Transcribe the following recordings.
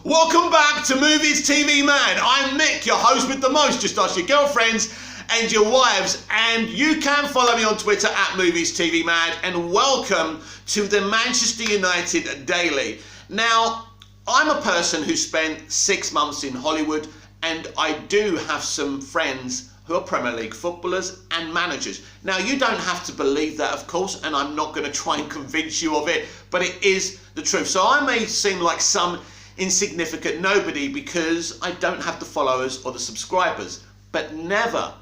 Welcome back to Movies TV Man. I'm Mick, your host with the most. Just ask your girlfriends and your wives. And you can follow me on Twitter at Movies TV Man. And welcome to the Manchester United Daily. Now, I'm a person who spent 6 months in Hollywood, and I do have some friends who are Premier League footballers and managers. Now, you don't have to believe that, of course, and I'm not going to try and convince you of it, but it is the truth. So I may seem like some insignificant nobody because I don't have the followers or the subscribers, but never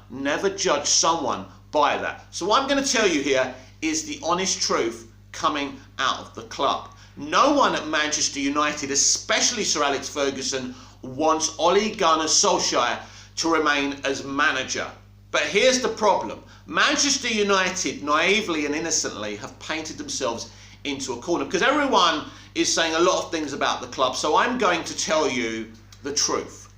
judge someone by that. So what I'm going to tell you here is the honest truth coming out of the club. No one at Manchester United, especially Sir Alex Ferguson, wants Ole Gunnar Solskjaer to remain as manager. But here's the problem. Manchester United, naively and innocently, have painted themselves into a corner because everyone is saying a lot of things about the club. So I'm going to tell you the truth.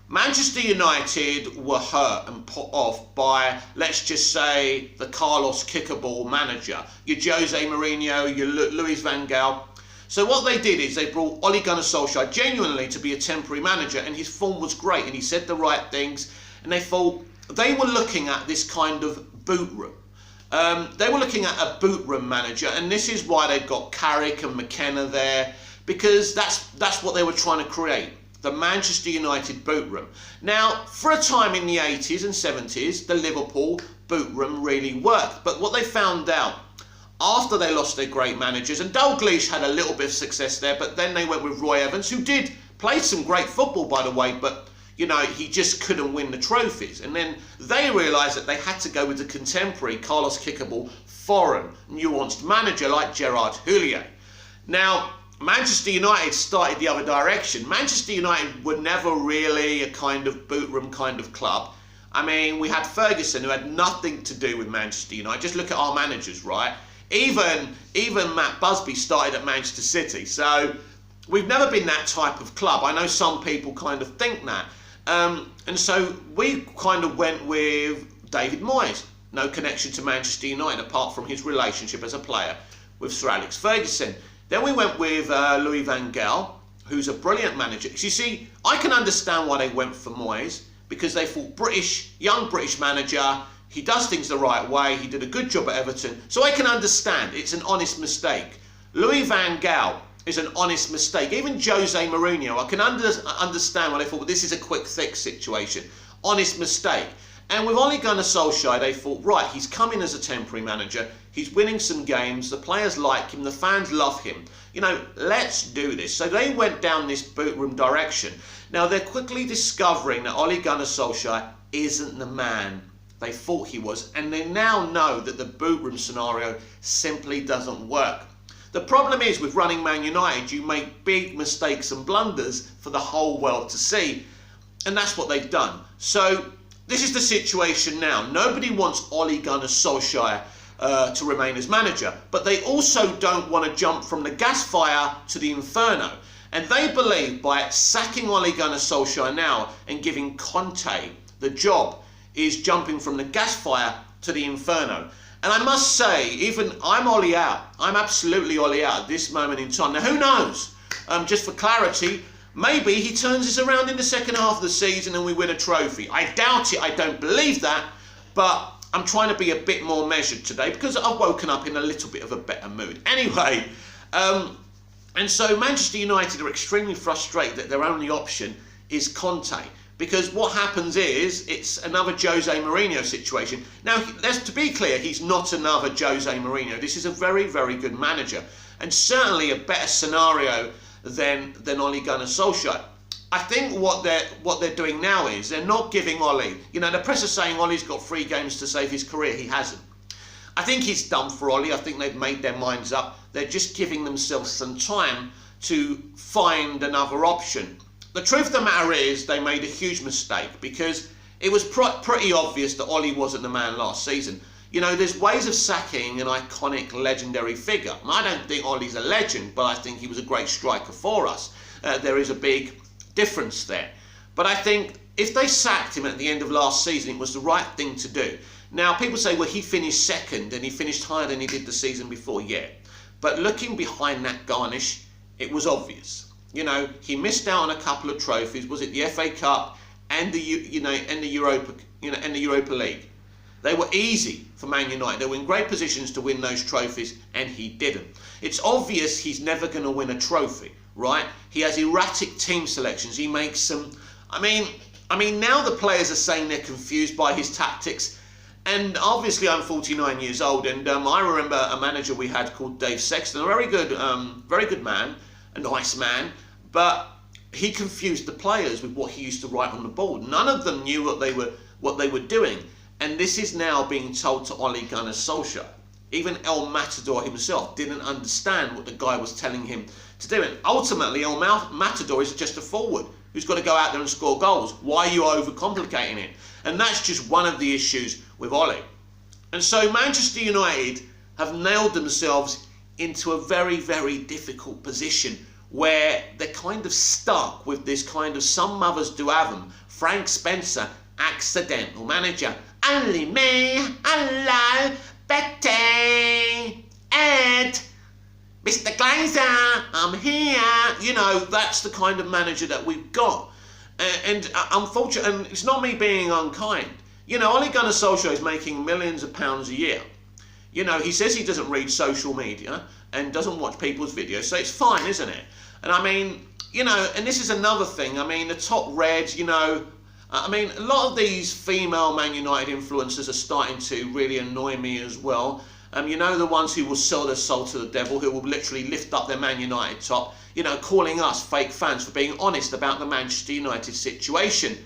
Manchester United were hurt and put off by, let's just say, the Carlos Kickaball manager, your Jose Mourinho, your Louis van Gaal. So what they did is they brought Ole Gunnar Solskjaer genuinely to be a temporary manager, and his form was great and he said the right things, and they thought they were looking at this kind of boot room. They were looking at a boot room manager, and this is why they've got Carrick and McKenna there, because that's what they were trying to create, the Manchester United boot room. Now, for a time in the 80s and 70s, the Liverpool boot room really worked, but what they found out after they lost their great managers, and Dalglish had a little bit of success there, but then they went with Roy Evans, who did play some great football, by the way, but you know, he just couldn't win the trophies. And then they realised that they had to go with the contemporary Carlos Kickaball, foreign, nuanced manager like Gerard Houllier. Now, Manchester United started the other direction. Manchester United were never really a kind of boot room kind of club. I mean, we had Ferguson, who had nothing to do with Manchester United. Just look at our managers, right? Even Matt Busby started at Manchester City. So we've never been that type of club. I know some people kind of think that. And so we kind of went with David Moyes. No connection to Manchester United apart from his relationship as a player with Sir Alex Ferguson. Then we went with Louis van Gaal, who's a brilliant manager. You see, I can understand why they went for Moyes, because they thought young British manager, he does things the right way, he did a good job at Everton. So I can understand, it's an honest mistake. Louis van Gaal is an honest mistake. Even Jose Mourinho, I can understand why they thought, well, this is a quick fix situation. Honest mistake. And with Ole Gunnar Solskjaer, they thought, right, he's come in as a temporary manager, he's winning some games, the players like him, the fans love him. You know, let's do this. So they went down this boot room direction. Now, they're quickly discovering that Ole Gunnar Solskjaer isn't the man they thought he was, and they now know that the boot room scenario simply doesn't work. The problem is with running Man United, you make big mistakes and blunders for the whole world to see, and that's what they've done. So this is the situation now. Nobody wants Ole Gunnar Solskjaer to remain as manager, but they also don't want to jump from the gas fire to the inferno. And they believe by sacking Ole Gunnar Solskjaer now and giving Conte the job is jumping from the gas fire to the inferno. And I must say, even I'm Ole out. I'm absolutely Ole out at this moment in time. Now, who knows? Just for clarity, maybe he turns this around in the second half of the season and we win a trophy. I doubt it. I don't believe that. But I'm trying to be a bit more measured today because I've woken up in a little bit of a better mood. Anyway, and so Manchester United are extremely frustrated that their only option is Conte. Because what happens is, it's another Jose Mourinho situation. Now, to be clear, he's not another Jose Mourinho. This is a very, very good manager. And certainly a better scenario than Ole Gunnar Solskjaer. I think what they're doing now is, they're not giving Ole, you know, the press are saying Ole's got 3 games to save his career. He hasn't. I think he's done for Ole. I think they've made their minds up. They're just giving themselves some time to find another option. The truth of the matter is they made a huge mistake because it was pretty obvious that Ole wasn't the man last season. You know, there's ways of sacking an iconic, legendary figure. And I don't think Ole's a legend, but I think he was a great striker for us. There is a big difference there. But I think if they sacked him at the end of last season, it was the right thing to do. Now, people say, well, he finished second and he finished higher than he did the season before. Yeah. But looking behind that garnish, it was obvious. You know, he missed out on a couple of trophies. Was it the FA Cup and the Europa League? They were easy for Man United. They were in great positions to win those trophies, and he didn't. It's obvious he's never going to win a trophy, right? He has erratic team selections. He makes some. I mean, now the players are saying they're confused by his tactics. And obviously, I'm 49 years old, and I remember a manager we had called Dave Sexton, a very good man, a nice man, but he confused the players with what he used to write on the board. None of them knew what they were doing, and this is now being told to Ole Gunnar Solskjaer. Even El Matador himself didn't understand what the guy was telling him to do, and ultimately, El Matador is just a forward who's got to go out there and score goals. Why are you overcomplicating it? And that's just one of the issues with Ole. And so Manchester United have nailed themselves into a very, very difficult position where they're kind of stuck with this kind of, some mothers do have them, Frank Spencer, accidental manager. Only me, hello, Betty, Ed, Mr. Glazer, I'm here. You know, that's the kind of manager that we've got. And unfortunately, and it's not me being unkind. You know, Ole Gunnar Solskjaer is making millions of pounds a year. You know, he says he doesn't read social media and doesn't watch people's videos, so it's fine, isn't it? And I mean, you know, and this is another thing. I mean, the top reds, you know, I mean, a lot of these female Man United influencers are starting to really annoy me as well. You know, the ones who will sell their soul to the devil, who will literally lift up their Man United top, you know, calling us fake fans for being honest about the Manchester United situation.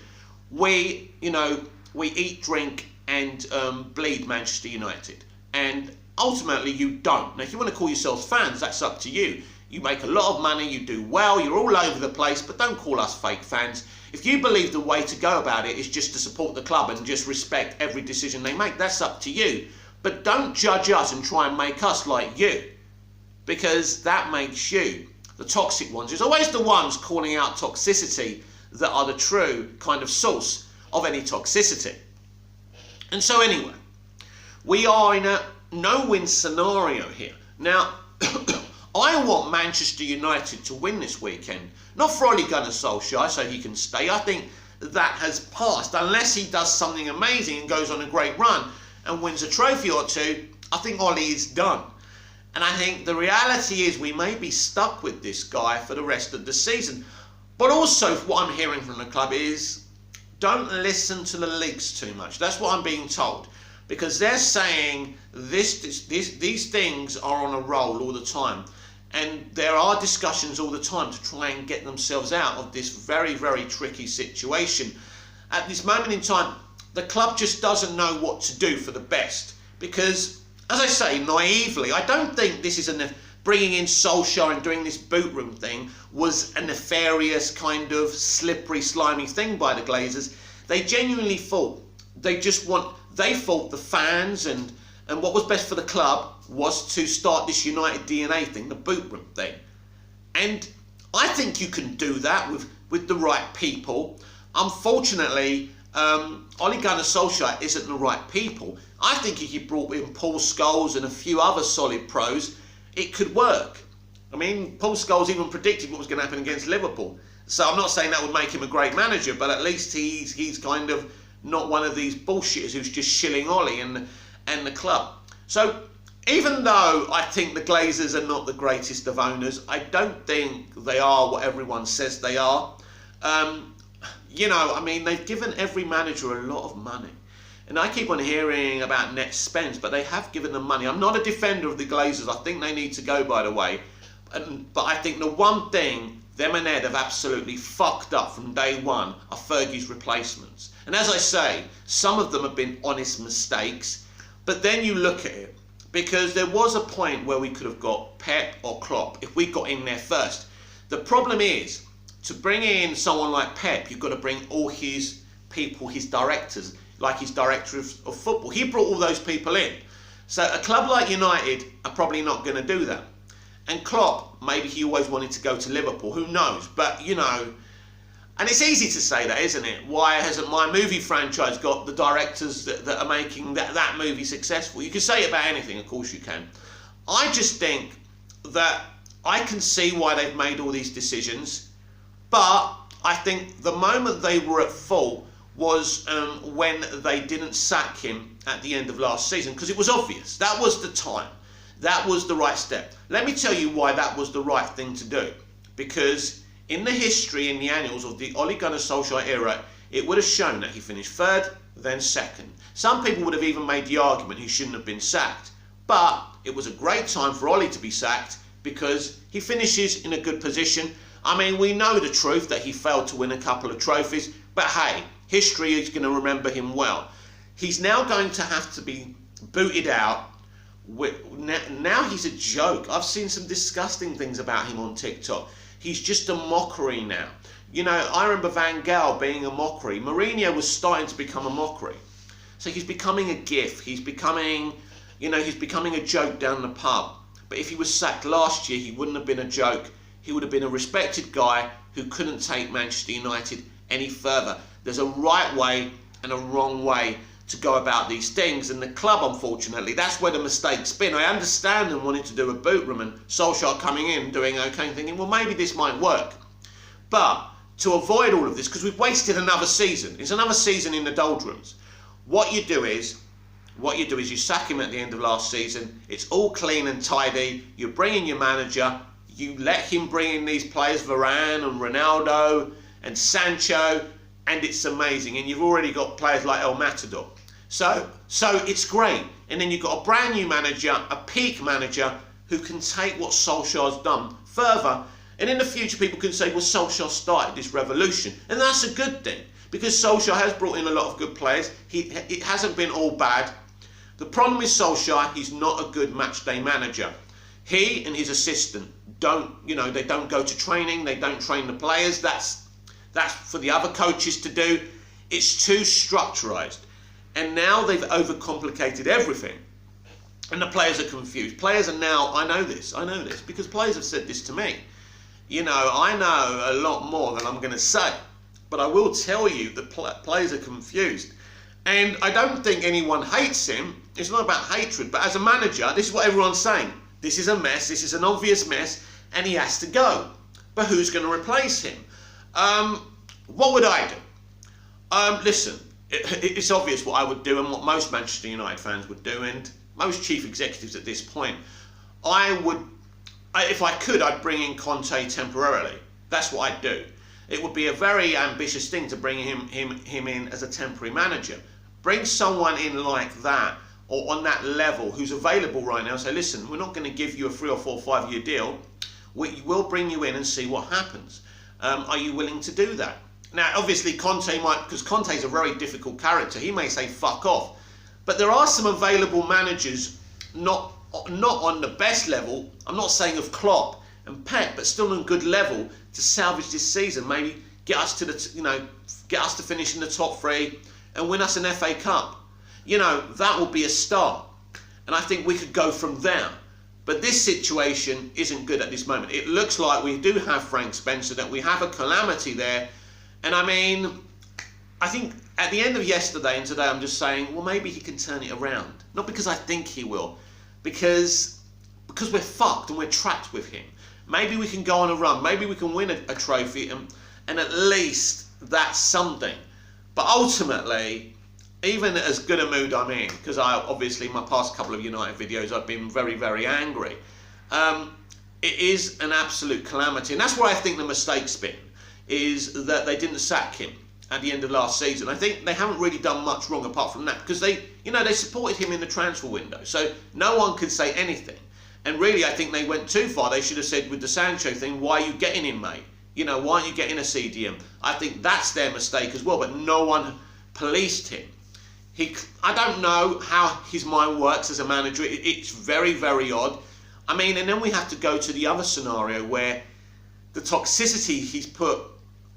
We, you know, we eat, drink and bleed Manchester United. And ultimately you don't. Now, if you want to call yourselves fans, that's up to you. You make a lot of money, you do well, you're all over the place, but don't call us fake fans. If you believe the way to go about it is just to support the club and just respect every decision they make, that's up to you. But don't judge us and try and make us like you, because that makes you the toxic ones. It's always the ones calling out toxicity that are the true kind of source of any toxicity. And so anyway, we are in a no-win scenario here. Now, I want Manchester United to win this weekend. Not for Ole Gunnar Solskjaer so he can stay. I think that has passed. Unless he does something amazing and goes on a great run and wins a trophy or two, I think Ole is done. And I think the reality is we may be stuck with this guy for the rest of the season. But also what I'm hearing from the club is don't listen to the leaks too much. That's what I'm being told. Because they're saying these things are on a roll all the time. And there are discussions all the time to try and get themselves out of this very, very tricky situation. At this moment in time, the club just doesn't know what to do for the best. Because, as I say, naively, I don't think this is bringing in Solskjaer and doing this boot room thing was a nefarious kind of slippery, slimy thing by the Glazers. They genuinely thought, they thought the fans and what was best for the club was to start this United DNA thing, the boot room thing. And I think you can do that with the right people. Unfortunately, Ole Gunnar Solskjaer isn't the right people. I think if you brought in Paul Scholes and a few other solid pros, it could work. I mean, Paul Scholes even predicted what was going to happen against Liverpool. So I'm not saying that would make him a great manager, but at least he's kind of not one of these bullshitters who's just shilling Ole and the club. So even though I think the Glazers are not the greatest of owners, I don't think they are what everyone says they are. You know, I mean, they've given every manager a lot of money. And I keep on hearing about net spends, but they have given them money. I'm not a defender of the Glazers. I think they need to go, by the way. But I think the one thing them and Ed have absolutely fucked up from day one are Fergie's replacements. And as I say, some of them have been honest mistakes. But then you look at it, because there was a point where we could have got Pep or Klopp if we got in there first. The problem is, to bring in someone like Pep, you've got to bring all his people, his directors, like his director of football. He brought all those people in. So a club like United are probably not going to do that. And Klopp, maybe he always wanted to go to Liverpool, who knows? But, you know, and it's easy to say that, isn't it? Why hasn't my movie franchise got the directors that are making that movie successful? You can say it about anything, of course you can. I just think that I can see why they've made all these decisions, but I think the moment they were at fault was when they didn't sack him at the end of last season, because it was obvious. That was the time. That was the right step. Let me tell you why that was the right thing to do. Because in the history, in the annals of the Ole Gunnar Solskjaer era, it would have shown that he finished third, then second. Some people would have even made the argument he shouldn't have been sacked. But it was a great time for Ole to be sacked because he finishes in a good position. I mean, we know the truth that he failed to win a couple of trophies, but hey, history is going to remember him well. He's now going to have to be booted out. Now he's a joke. I've seen some disgusting things about him on TikTok. He's just a mockery now. You know, I remember Van Gaal being a mockery. Mourinho was starting to become a mockery. So he's becoming a gif. He's becoming, you know, he's becoming a joke down the pub. But if he was sacked last year, he wouldn't have been a joke. He would have been a respected guy who couldn't take Manchester United any further. There's a right way and a wrong way to go about these things, and the club, unfortunately, that's where the mistake's been. I understand them wanting to do a boot room and Solskjaer coming in doing okay and thinking, well, maybe this might work. But to avoid all of this, because we've wasted another season, it's another season in the doldrums. What you do is you sack him at the end of last season. It's all clean and tidy. You bring in your manager. You let him bring in these players, Varane and Ronaldo and Sancho, and it's amazing. And you've already got players like El Matador. So it's great. And then you've got a brand new manager, a peak manager, who can take what Solskjaer's done further. And in the future, people can say, well, Solskjaer started this revolution. And that's a good thing, because Solskjaer has brought in a lot of good players. It hasn't been all bad. The problem with Solskjaer, he's not a good match day manager. He and his assistant they don't go to training. They don't train the players. That's for the other coaches to do. It's too structurized. And now they've overcomplicated everything. And the players are confused. Players are now, I know this, because players have said this to me. You know, I know a lot more than I'm going to say. But I will tell you that players are confused. And I don't think anyone hates him. It's not about hatred. But as a manager, this is what everyone's saying. This is a mess. This is an obvious mess. And he has to go. But who's going to replace him? What would I do? Listen, it's obvious what I would do and what most Manchester United fans would do, and most chief executives at this point. If I could, I'd bring in Conte temporarily. That's what I'd do. It would be a very ambitious thing to bring him in as a temporary manager. Bring someone in like that, or on that level, who's available right now. Say, listen, we're not going to give you a 3 or 4 or 5 year deal. We will bring you in and see what happens. Are you willing to do that? Now, obviously, Conte might, because Conte's a very difficult character. He may say, fuck off. But there are some available managers, not on the best level. I'm not saying of Klopp and Pep, but still on a good level to salvage this season. Maybe get us to finish in the top 3 and win us an FA Cup. You know, that will be a start. And I think we could go from there. But this situation isn't good at this moment. It looks like we do have Frank Spencer, that we have a calamity there. And I mean, I think at the end of yesterday and today, I'm just saying, well, maybe he can turn it around. Not because I think he will, because we're fucked and we're trapped with him. Maybe we can go on a run. Maybe we can win a trophy, and at least that's something. But ultimately, even as good a mood I'm in, because obviously my past couple of United videos, I've been very, very angry. It is an absolute calamity. And that's where I think the mistake's been, is that they didn't sack him at the end of last season. I think they haven't really done much wrong apart from that, because they supported him in the transfer window. So no one can say anything. And really, I think they went too far. They should have said with the Sancho thing, why are you getting him, mate? You know, why aren't you getting a CDM? I think that's their mistake as well, but no one policed him. I don't know how his mind works as a manager. It's very, very odd. I mean, and then we have to go to the other scenario where the toxicity he's put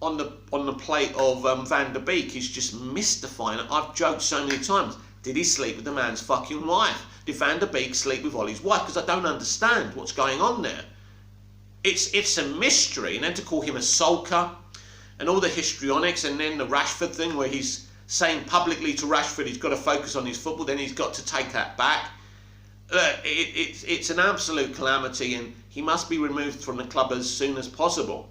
on the plate of Van der Beek is just mystifying. I've joked so many times. Did he sleep with the man's fucking wife? Did Van der Beek sleep with Ole's wife? Because I don't understand what's going on there. It's a mystery. And then to call him a sulker and all the histrionics, and then the Rashford thing where he's saying publicly to Rashford he's got to focus on his football, then he's got to take that back. look, it's an absolute calamity, and he must be removed from the club as soon as possible.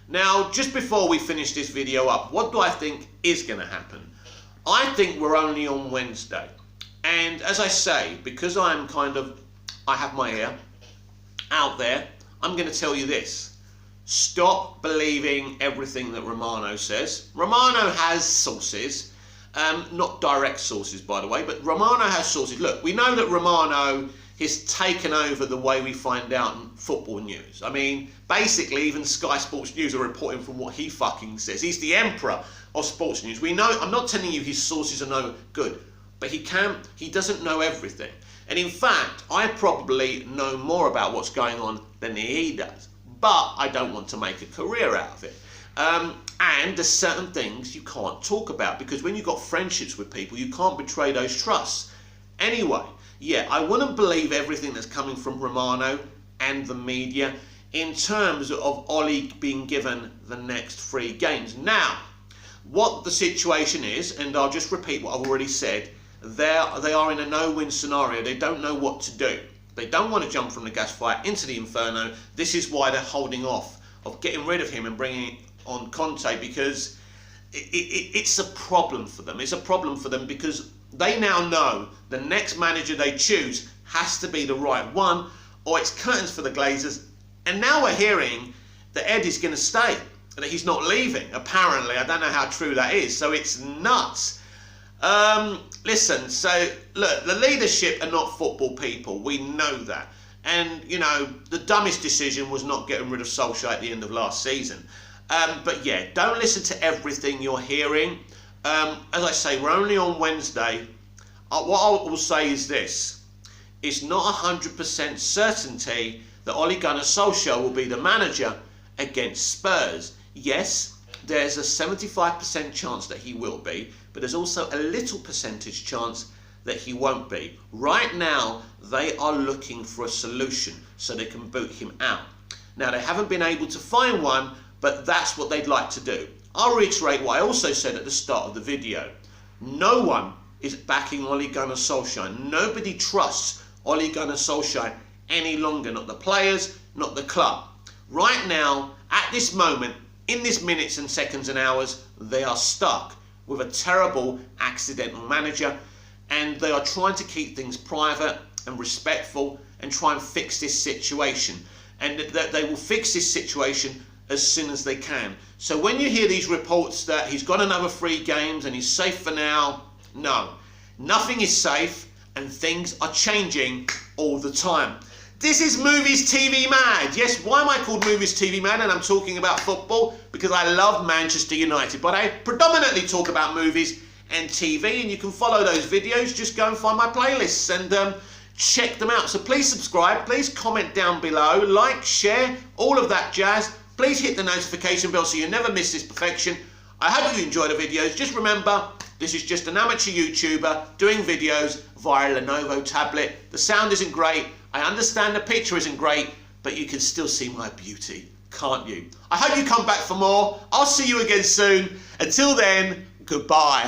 Now, just before we finish this video up, what do I think is going to happen? I think we're only on Wednesday. And as I say, because I have my ear out there, I'm going to tell you this. Stop believing everything that Romano says. Romano has sources, not direct sources, by the way, but Romano has sources. Look, we know that Romano has taken over the way we find out in football news. I mean, basically, even Sky Sports News are reporting from what he fucking says. He's the emperor of sports news. We know, I'm not telling you his sources are no good, but he doesn't know everything. And in fact, I probably know more about what's going on than he does. But I don't want to make a career out of it. And there's certain things you can't talk about, because when you've got friendships with people, you can't betray those trusts. Anyway, yeah, I wouldn't believe everything that's coming from Romano and the media in terms of Ole being given the next 3 games. Now, what the situation is, and I'll just repeat what I've already said, they are in a no-win scenario. They don't know what to do. They don't want to jump from the gas fire into the inferno. This is why they're holding off of getting rid of him and bringing on Conte, because it's a problem for them. It's a problem for them because they now know the next manager they choose has to be the right one, or it's curtains for the Glazers. And now we're hearing that Eddie's going to stay, that he's not leaving, apparently. I don't know how true that is, so it's nuts. Listen, so look, the leadership are not football people. We know that. And, you know, the dumbest decision was not getting rid of Solskjaer at the end of last season. But yeah, don't listen to everything you're hearing. As I say, we're only on Wednesday. What I will say is this. It's not 100% certainty that Ole Gunnar Solskjaer will be the manager against Spurs. Yes, there's a 75% chance that he will be, but there's also a little percentage chance that he won't be. Right now, they are looking for a solution so they can boot him out. Now, they haven't been able to find one, but that's what they'd like to do. I'll reiterate what I also said at the start of the video. No one is backing Ole Gunnar Solskjaer. Nobody trusts Ole Gunnar Solskjaer any longer. Not the players, not the club. Right now, at this moment, in this minutes and seconds and hours, they are stuck with a terrible accidental manager, and they are trying to keep things private and respectful and try and fix this situation. And that they will fix this situation as soon as they can. So when you hear these reports that he's got another 3 games and he's safe for now, no. Nothing is safe, and things are changing all the time. This is Movies TV Mad. Yes, why am I called Movies TV Mad and I'm talking about football? Because I love Manchester United, but I predominantly talk about movies and TV, and you can follow those videos. Just go and find my playlists and check them out. So please subscribe, please comment down below, like, share, all of that jazz. Please hit the notification bell so you never miss this perfection. I hope you enjoy the videos. Just remember, this is just an amateur YouTuber doing videos via a Lenovo tablet. The sound isn't great. I understand the picture isn't great, but you can still see my beauty, can't you? I hope you come back for more. I'll see you again soon. Until then, goodbye.